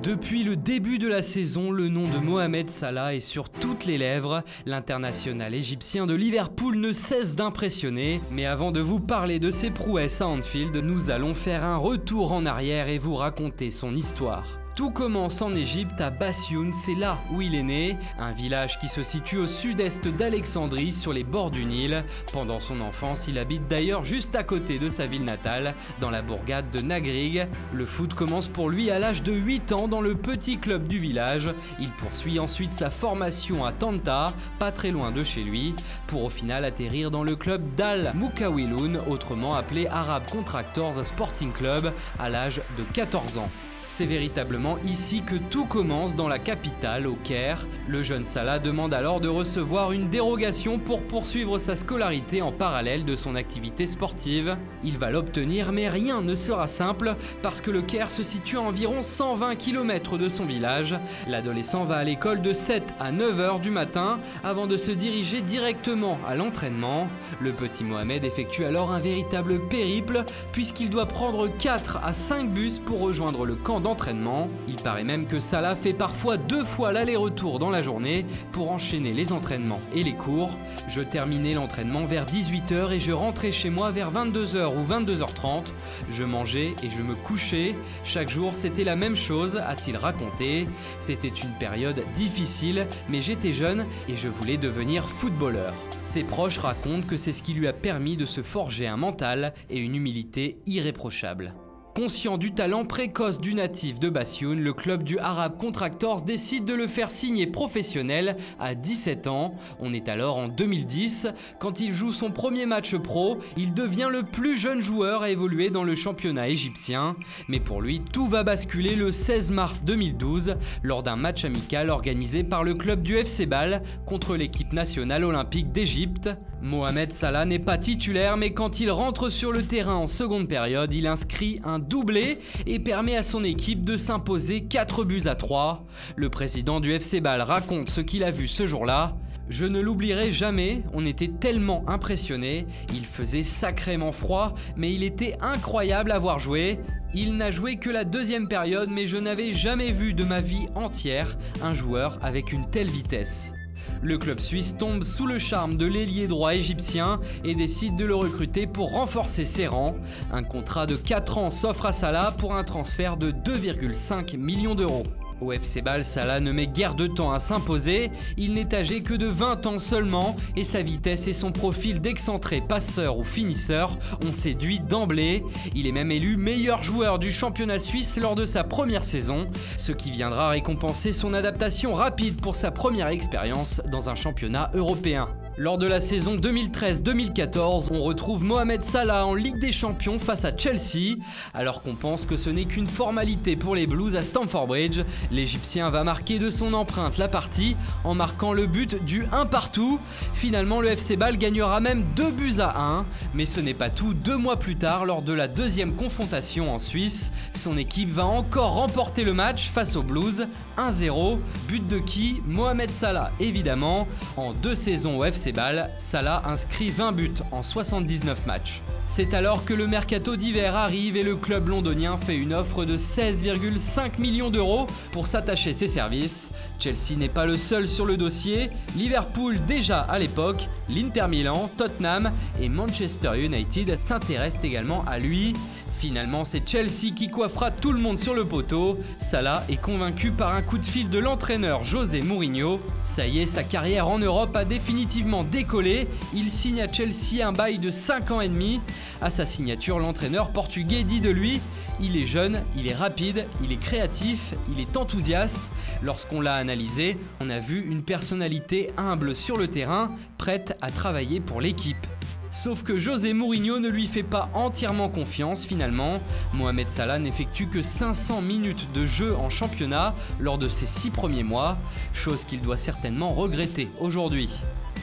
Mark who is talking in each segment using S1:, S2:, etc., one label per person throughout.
S1: Depuis le début de la saison, le nom de Mohamed Salah est sur toutes les lèvres. L'international égyptien de Liverpool ne cesse d'impressionner. Mais avant de vous parler de ses prouesses à Anfield, nous allons faire un retour en arrière et vous raconter son histoire. Tout commence en Égypte, à Bassioun, c'est là où il est né, un village qui se situe au sud-est d'Alexandrie, sur les bords du Nil. Pendant son enfance, il habite d'ailleurs juste à côté de sa ville natale, dans la bourgade de Nagrig. Le foot commence pour lui à l'âge de 8 ans dans le petit club du village. Il poursuit ensuite sa formation à Tanta, pas très loin de chez lui, pour au final atterrir dans le club d'Al Moukawiloun, autrement appelé Arab Contractors Sporting Club, à l'âge de 14 ans. C'est véritablement ici que tout commence dans la capitale, au Caire. Le jeune Salah demande alors de recevoir une dérogation pour poursuivre sa scolarité en parallèle de son activité sportive. Il va l'obtenir, mais rien ne sera simple parce que le Caire se situe à environ 120 km de son village. L'adolescent va à l'école de 7 à 9 heures du matin avant de se diriger directement à l'entraînement. Le petit Mohamed effectue alors un véritable périple puisqu'il doit prendre 4 à 5 bus pour rejoindre le camp d'entraînement. Il paraît même que Salah fait parfois 2 fois l'aller-retour dans la journée pour enchaîner les entraînements et les cours. Je terminais l'entraînement vers 18h et je rentrais chez moi vers 22h ou 22h30. Je mangeais et je me couchais. Chaque jour c'était la même chose, a-t-il raconté. C'était une période difficile, mais j'étais jeune et je voulais devenir footballeur. Ses proches racontent que c'est ce qui lui a permis de se forger un mental et une humilité irréprochables. Conscient du talent précoce du natif de Bassioun, le club du Arab Contractors décide de le faire signer professionnel à 17 ans. On est alors en 2010. Quand il joue son premier match pro, il devient le plus jeune joueur à évoluer dans le championnat égyptien. Mais pour lui, tout va basculer le 16 mars 2012 lors d'un match amical organisé par le club du FC Bâle contre l'équipe nationale olympique d'Égypte. Mohamed Salah n'est pas titulaire, mais quand il rentre sur le terrain en seconde période, il inscrit un doublé et permet à son équipe de s'imposer 4-3. Le président du FC Bâle raconte ce qu'il a vu ce jour-là. « Je ne l'oublierai jamais, on était tellement impressionnés, il faisait sacrément froid, mais il était incroyable à voir jouer. Il n'a joué que la deuxième période, mais je n'avais jamais vu de ma vie entière un joueur avec une telle vitesse. » Le club suisse tombe sous le charme de l'ailier droit égyptien et décide de le recruter pour renforcer ses rangs. Un contrat de 4 ans s'offre à Salah pour un transfert de 2,5 millions d'euros. Au FC Bâle, Salah ne met guère de temps à s'imposer, il n'est âgé que de 20 ans seulement et sa vitesse et son profil d'excentré passeur ou finisseur ont séduit d'emblée. Il est même élu meilleur joueur du championnat suisse lors de sa première saison, ce qui viendra récompenser son adaptation rapide pour sa première expérience dans un championnat européen. Lors de la saison 2013-2014, on retrouve Mohamed Salah en Ligue des Champions face à Chelsea. Alors qu'on pense que ce n'est qu'une formalité pour les Blues à Stamford Bridge, l'Égyptien va marquer de son empreinte la partie en marquant le but du 1-1. Finalement, le FC Bâle gagnera même 2-1, mais ce n'est pas tout. 2 mois plus tard, lors de la deuxième confrontation en Suisse, son équipe va encore remporter le match face aux Blues, 1-0. But de qui? Mohamed Salah, évidemment. En 2 saisons au FC Bâle, Salah inscrit 20 buts en 79 matchs. C'est alors que le mercato d'hiver arrive et le club londonien fait une offre de 16,5 millions d'euros pour s'attacher ses services. Chelsea n'est pas le seul sur le dossier, Liverpool déjà à l'époque, l'Inter Milan, Tottenham et Manchester United s'intéressent également à lui. Finalement, c'est Chelsea qui coiffera tout le monde sur le poteau. Salah est convaincu par un coup de fil de l'entraîneur José Mourinho. Ça y est, sa carrière en Europe a définitivement décollé. Il signe à Chelsea un bail de 5 ans et demi. À sa signature, l'entraîneur portugais dit de lui « Il est jeune, il est rapide, il est créatif, il est enthousiaste. » Lorsqu'on l'a analysé, on a vu une personnalité humble sur le terrain, prête à travailler pour l'équipe. Sauf que José Mourinho ne lui fait pas entièrement confiance finalement. Mohamed Salah n'effectue que 500 minutes de jeu en championnat lors de ses 6 premiers mois, chose qu'il doit certainement regretter aujourd'hui.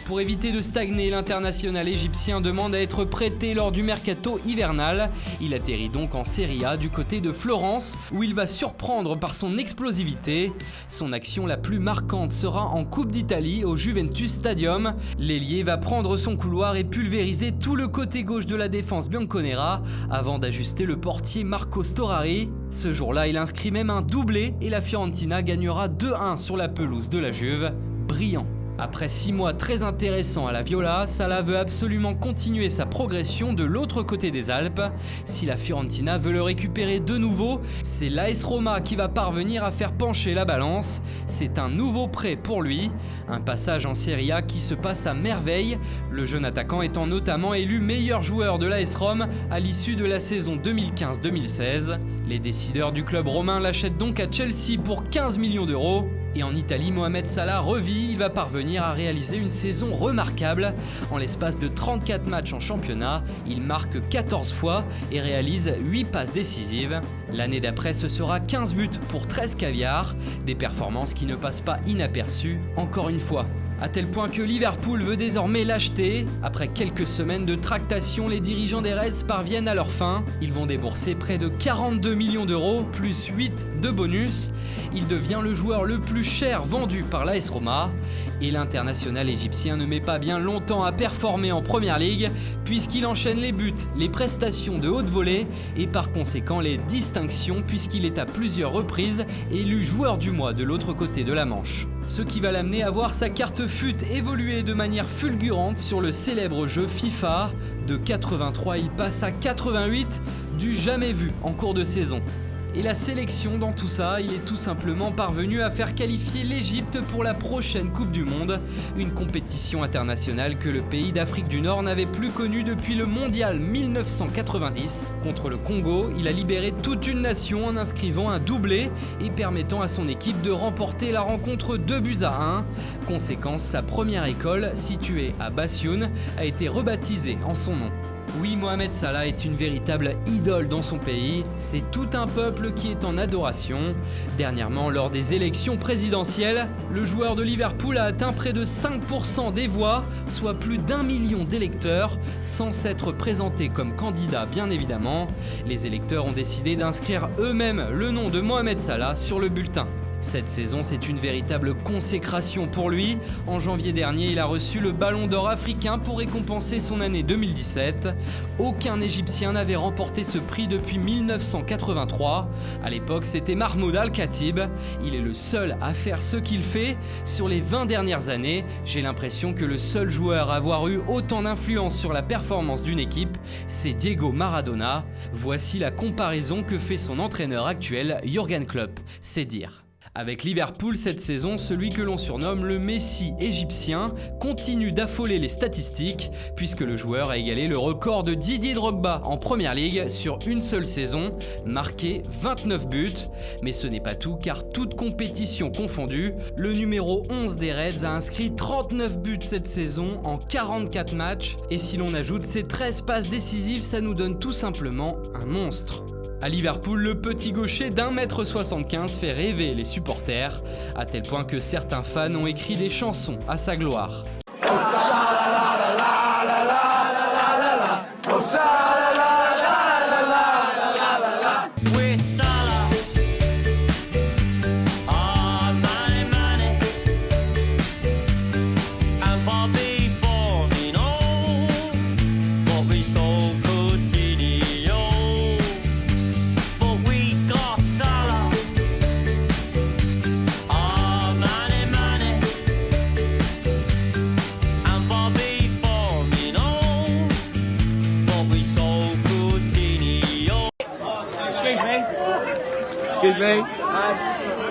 S1: Pour éviter de stagner, l'international égyptien demande à être prêté lors du mercato hivernal. Il atterrit donc en Serie A du côté de Florence, où il va surprendre par son explosivité. Son action la plus marquante sera en Coupe d'Italie au Juventus Stadium. L'ailier va prendre son couloir et pulvériser tout le côté gauche de la défense bianconera avant d'ajuster le portier Marco Storari. Ce jour-là, il inscrit même un doublé et la Fiorentina gagnera 2-1 sur la pelouse de la Juve. Brillant. Après 6 mois très intéressants à la Viola, Salah veut absolument continuer sa progression de l'autre côté des Alpes. Si la Fiorentina veut le récupérer de nouveau, c'est l'AS Roma qui va parvenir à faire pencher la balance. C'est un nouveau prêt pour lui, un passage en Serie A qui se passe à merveille, le jeune attaquant étant notamment élu meilleur joueur de l'AS Rome à l'issue de la saison 2015-2016. Les décideurs du club romain l'achètent donc à Chelsea pour 15 millions d'euros. Et en Italie, Mohamed Salah revit, il va parvenir à réaliser une saison remarquable. En l'espace de 34 matchs en championnat, il marque 14 fois et réalise 8 passes décisives. L'année d'après, ce sera 15 buts pour 13 caviars, des performances qui ne passent pas inaperçues, encore une fois. À tel point que Liverpool veut désormais l'acheter. Après quelques semaines de tractation, les dirigeants des Reds parviennent à leur fin. Ils vont débourser près de 42 millions d'euros, plus 8 de bonus. Il devient le joueur le plus cher vendu par l'AS Roma. Et l'international égyptien ne met pas bien longtemps à performer en Première Ligue, puisqu'il enchaîne les buts, les prestations de haute volée et par conséquent les distinctions, puisqu'il est à plusieurs reprises élu joueur du mois de l'autre côté de la Manche. Ce qui va l'amener à voir sa carte FUT évoluer de manière fulgurante sur le célèbre jeu FIFA. De 83, il passe à 88, du jamais vu en cours de saison. Et la sélection dans tout ça, il est tout simplement parvenu à faire qualifier l'Égypte pour la prochaine Coupe du Monde, une compétition internationale que le pays d'Afrique du Nord n'avait plus connue depuis le Mondial 1990. Contre le Congo, il a libéré toute une nation en inscrivant un doublé et permettant à son équipe de remporter la rencontre 2-1. Conséquence, sa première école, située à Bassioun, a été rebaptisée en son nom. Oui, Mohamed Salah est une véritable idole dans son pays, c'est tout un peuple qui est en adoration. Dernièrement, lors des élections présidentielles, le joueur de Liverpool a atteint près de 5% des voix, soit plus d'1 million d'électeurs, sans s'être présenté comme candidat bien évidemment. Les électeurs ont décidé d'inscrire eux-mêmes le nom de Mohamed Salah sur le bulletin. Cette saison, c'est une véritable consécration pour lui. En janvier dernier, il a reçu le Ballon d'Or africain pour récompenser son année 2017. Aucun Égyptien n'avait remporté ce prix depuis 1983. À l'époque, c'était Mahmoud Al-Khatib. Il est le seul à faire ce qu'il fait. Sur les 20 dernières années, j'ai l'impression que le seul joueur à avoir eu autant d'influence sur la performance d'une équipe, c'est Diego Maradona. Voici la comparaison que fait son entraîneur actuel, Jürgen Klopp. C'est dire. Avec Liverpool cette saison, celui que l'on surnomme le Messi égyptien continue d'affoler les statistiques puisque le joueur a égalé le record de Didier Drogba en Première Ligue sur une seule saison, marqué 29 buts. Mais ce n'est pas tout car toute compétition confondue, le numéro 11 des Reds a inscrit 39 buts cette saison en 44 matchs et si l'on ajoute ses 13 passes décisives, ça nous donne tout simplement un monstre. À Liverpool, le petit gaucher d'1m75 fait rêver les supporters, à tel point que certains fans ont écrit des chansons à sa gloire.
S2: Excuse me.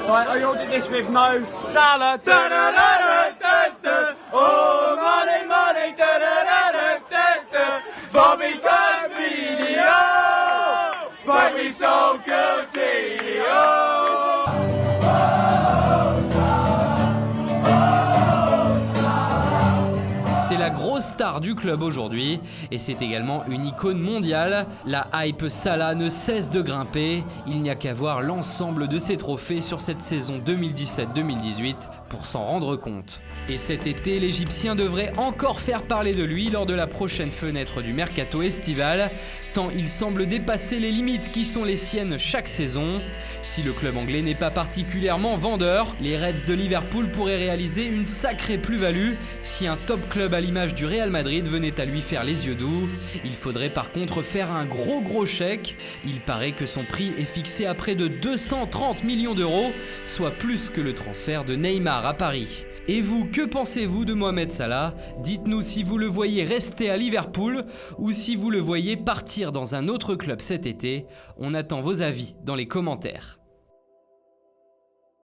S2: So I ordered this with no Salah. Da, da, da, da, da, da. Oh, money, money. Da, da, da, da, da, da. Bobby Coutinho. But we so Coutinho.
S1: C'est la grosse star du club aujourd'hui et c'est également une icône mondiale. La hype Salah ne cesse de grimper. Il n'y a qu'à voir l'ensemble de ses trophées sur cette saison 2017-2018 pour s'en rendre compte. Et cet été, l'Égyptien devrait encore faire parler de lui lors de la prochaine fenêtre du mercato estival, tant il semble dépasser les limites qui sont les siennes chaque saison. Si le club anglais n'est pas particulièrement vendeur, les Reds de Liverpool pourraient réaliser une sacrée plus-value si un top club à l'image du Real Madrid venait à lui faire les yeux doux. Il faudrait par contre faire un gros chèque. Il paraît que son prix est fixé à près de 230 millions d'euros, soit plus que le transfert de Neymar à Paris. Et vous, que pensez-vous de Mohamed Salah? Dites-nous si vous le voyez rester à Liverpool ou si vous le voyez partir dans un autre club cet été. On attend vos avis dans les commentaires.